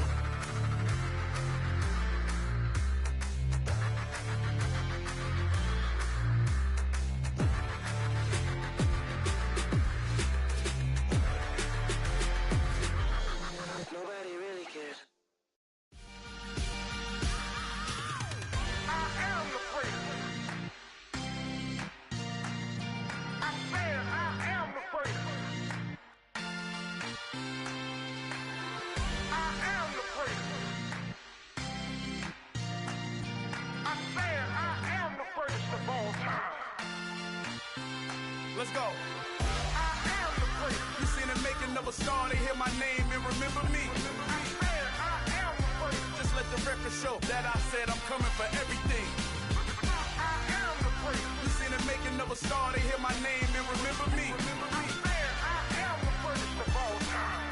Speaker 6: Nobody really cares.
Speaker 7: I am the first. I said I am the first. I am the first. I said I am the first of all time.
Speaker 8: Let's go.
Speaker 7: I am the first.
Speaker 8: You seen the making of a star, they hear my name and remember me.
Speaker 7: I said I am the first.
Speaker 8: Just let the record show that I said I'm coming for everything.
Speaker 7: I am the first.
Speaker 8: You seen the making of a star, they hear my name and remember me.
Speaker 7: I said I am the first of all time.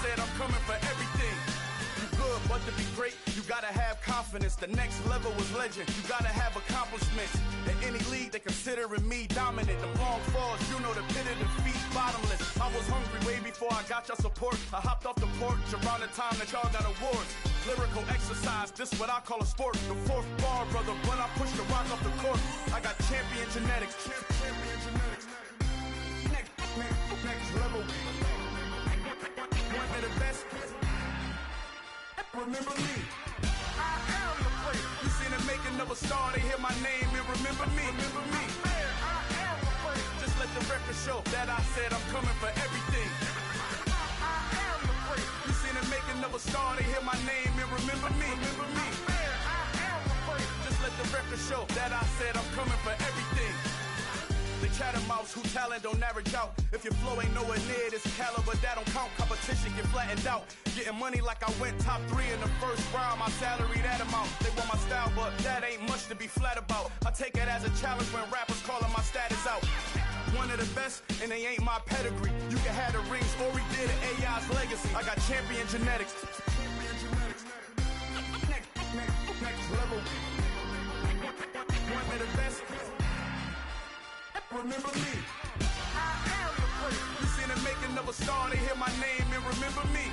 Speaker 8: Said I'm coming for everything. You good, but to be great, you gotta have confidence. The next level was legend. You gotta have accomplishments. In any league, they considering me dominant. The long falls, you know the pit of defeat, bottomless. I was hungry way before I got your support. I hopped off the porch around the time that y'all got awards. Lyrical exercise, this what I call a sport. The 4th bar, brother, when I push the rock off the court. I got champion genetics. Champion genetics. Next level. One of the best. Remember me.
Speaker 7: I am the first.
Speaker 8: You seen the making of a star, they hear my name and remember me. Remember me.
Speaker 7: I said I am the first.
Speaker 8: Just let the record show that I said I'm coming for everything.
Speaker 7: I am the first.
Speaker 8: You seen the making making of a star, they hear my name and remember me. Remember me. Just let the record show that I said I'm coming for everything. The chattermouths who talent don't average out. If your flow ain't nowhere near this caliber, that don't count. Competition get flattened out. Getting money like I went top 3 in the first round. My salary that amount. They want my style, but that ain't much to be flat about. I take it as a challenge when rappers calling my status out. One of the best, and they ain't my pedigree. You can have the rings, or we did an AI's legacy. I got champion genetics. Next level. One of the best. Remember me. I am the first. You seen the making of a star, they hear my name and remember me.